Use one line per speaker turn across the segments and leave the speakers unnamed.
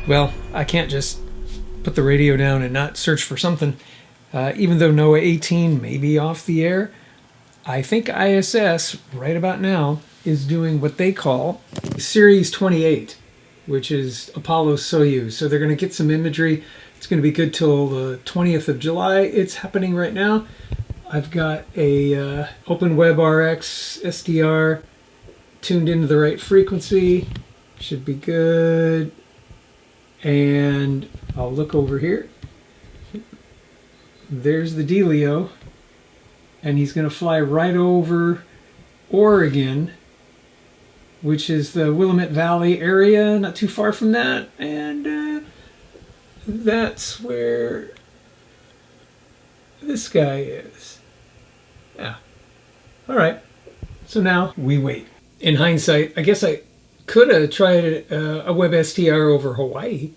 Well, I can't just put the radio down and not search for something. Even though NOAA 18 may be off the air, I think ISS right about now is doing what they call Series 28, which is Apollo Soyuz. So they're going to get some imagery. It's going to be good till the 20th of July. It's happening right now. I've got a OpenWebRX SDR tuned into the right frequency. Should be good. And I'll look over here. There's the Delio. And he's going to fly right over Oregon, which is the Willamette Valley area, not too far from that. And that's where this guy is. Yeah. All right. So now we wait. In hindsight, I guess I could have tried a WebSDR over Hawaii.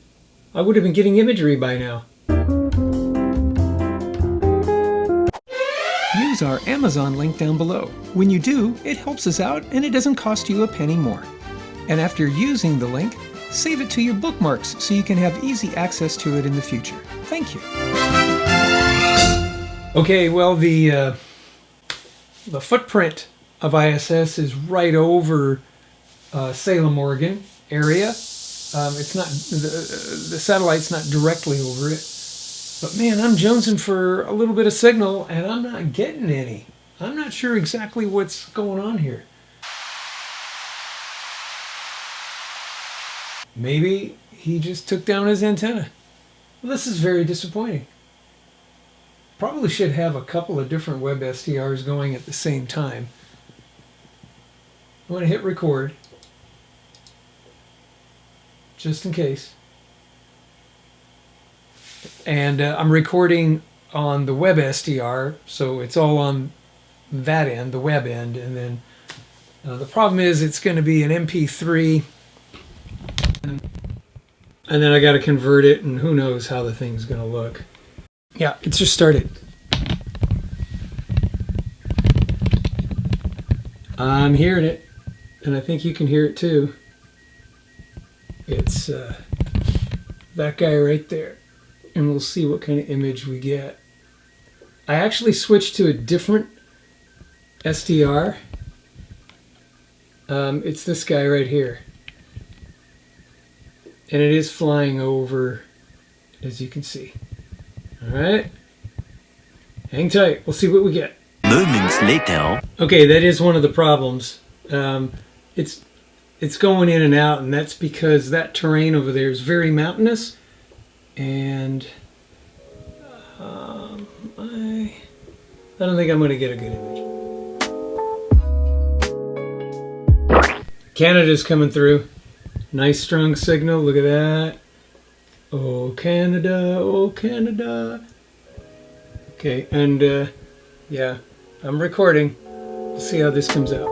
I would have been getting imagery by now. Use our Amazon link down below. When you do, it helps us out and it doesn't cost you a penny more. And after using the link, save it to your bookmarks so you can have easy access to it in the future. Thank you. Okay, well, the footprint of ISS is right over Salem, Oregon area. It's not the satellite's not directly over it, but man, I'm jonesing for a little bit of signal, and I'm not getting any. I'm not sure exactly what's going on here. Maybe he just took down his antenna. Well, this is very disappointing. Probably should have a couple of different WebSDRs going at the same time. I'm going to hit record, just in case. And I'm recording on the WebSDR, so it's all on that end, the web end. And then the problem is it's going to be an MP3, and then I got to convert it, and who knows how the thing's going to look. Yeah, it's just started. I'm hearing it, and I think you can hear it too. It's that guy right there, and we'll see what kind of image we get. I actually switched to a different SDR. It's this guy right here, and it is flying over, as you can see. All right, hang tight. We'll see what we get.
Moments later.
Okay, that is one of the problems. It's going in and out, and that's because that terrain over there is very mountainous, and I don't think I'm going to get a good image. Canada's coming through. Nice strong signal. Look at that. Oh, Canada. Oh, Canada. Okay, and yeah, I'm recording. We'll see how this comes out.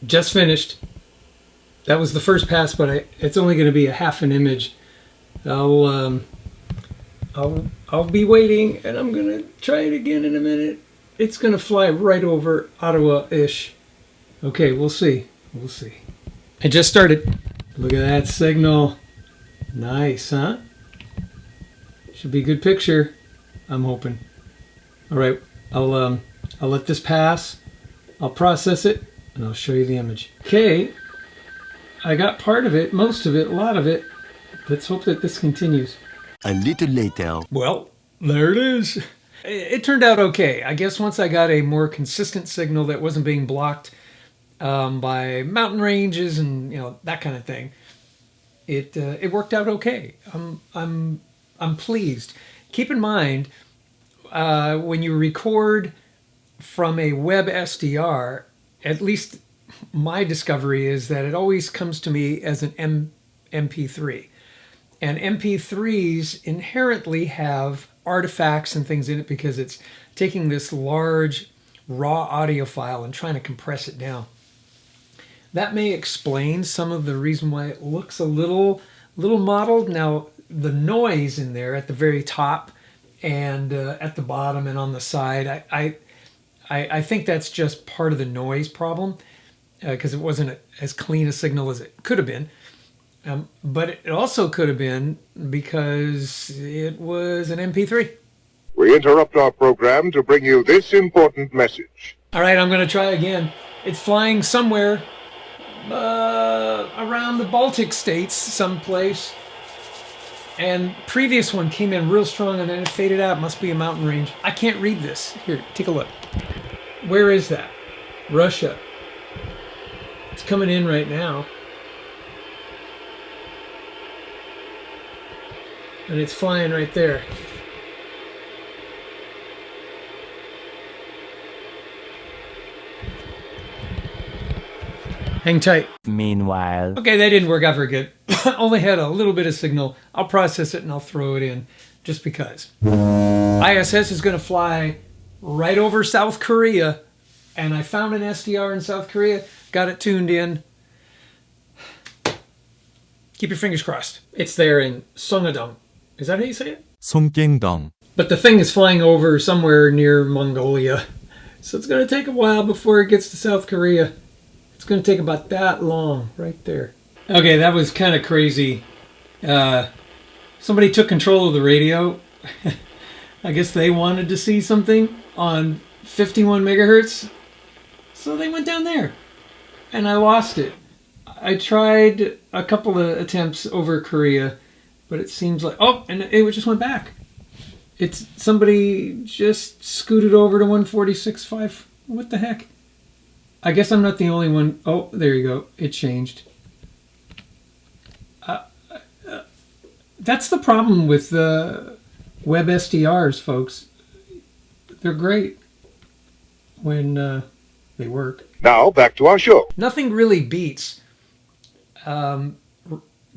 Just finished. That was the first pass, but it's only going to be a half an image. I'll be waiting, and I'm going to try it again in a minute. It's going to fly right over Ottawa-ish. Okay, we'll see. We'll see. I just started. Look at that signal. Nice, huh? Should be a good picture, I'm hoping. All right, I'll let this pass. I'll process it, and I'll show you the image. Okay, I got part of it, most of it, a lot of it. Let's hope that this continues.
A little later.
Well, there it is. It turned out okay. I guess once I got a more consistent signal that wasn't being blocked by mountain ranges and that kind of thing, it worked out okay. I'm pleased. Keep in mind, when you record from a web SDR, at least my discovery is that it always comes to me as an MP3. And MP3s inherently have artifacts and things in it because it's taking this large raw audio file and trying to compress it down. That may explain some of the reason why it looks a little mottled. Now, the noise in there at the very top and at the bottom and on the side, I think that's just part of the noise problem because it wasn't as clean a signal as it could have been. But it also could have been because it was an MP3.
We interrupt our program to bring you this important message.
All right, I'm going to try again. It's flying somewhere around the Baltic states, someplace. And previous one came in real strong and then it faded out. Must be a mountain range. I can't read this. Here, take a look. Where is that? Russia. It's coming in right now. And it's flying right there. Hang tight.
Meanwhile.
Okay, that didn't work out very good. Only had a little bit of signal. I'll process it and I'll throw it in just because. ISS is going to fly right over South Korea. And I found an SDR in South Korea. Got it tuned in. Keep your fingers crossed. It's there in Songadong. Is that how you say it?
송갱동.
But the thing is flying over somewhere near Mongolia. So it's going to take a while before it gets to South Korea. It's going to take about that long right there. Okay, that was kind of crazy. Somebody took control of the radio. I guess they wanted to see something on 51 megahertz. So they went down there. And I lost it. I tried a couple of attempts over Korea, but it seems like... Oh, and it just went back. It's somebody just scooted over to 146.5. What the heck? I guess I'm not the only one. Oh, there you go. It changed. That's the problem with the web SDRs, folks. They're great when they work.
Now, back to our show.
Nothing really beats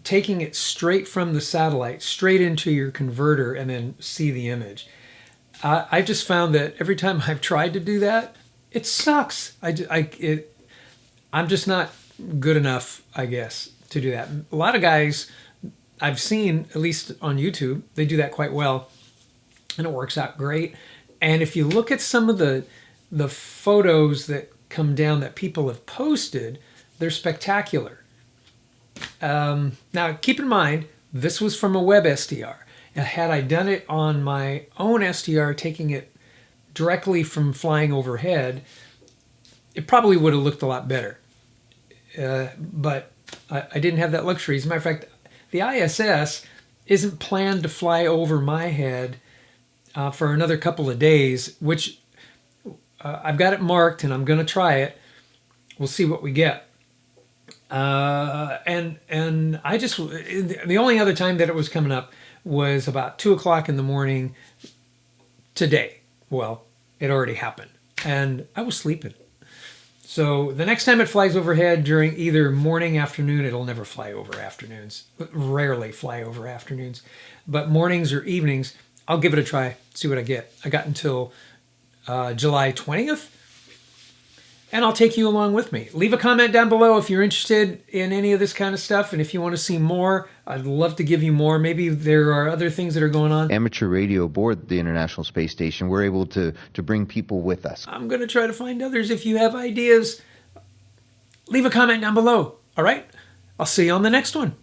taking it straight from the satellite, straight into your converter, and then see the image. I've just found that every time I've tried to do that, it sucks. I'm just not good enough, I guess, to do that. A lot of guys I've seen, at least on YouTube, they do that quite well, and it works out great. And if you look at some of the photos that come down that people have posted, they're spectacular. Now, keep in mind, this was from a web SDR. And had I done it on my own SDR, taking it directly from flying overhead, it probably would have looked a lot better. But I didn't have that luxury. As a matter of fact, the ISS isn't planned to fly over my head for another couple of days, which I've got it marked and I'm going to try it. We'll see what we get. And I just, the only other time that it was coming up was about 2 o'clock in the morning today. Well, it already happened and I was sleeping. So the next time it flies overhead during either morning, afternoon, it'll never fly over afternoons, rarely fly over afternoons, but mornings or evenings, I'll give it a try, see what I get. I got until July 20th. And I'll take you along with me. Leave a comment down below if you're interested in any of this kind of stuff. And if you want to see more, I'd love to give you more. Maybe there are other things that are going on.
Amateur radio aboard the International Space Station, we're able to bring people with us.
I'm going to try to find others. If you have ideas, leave a comment down below. All right? I'll see you on the next one.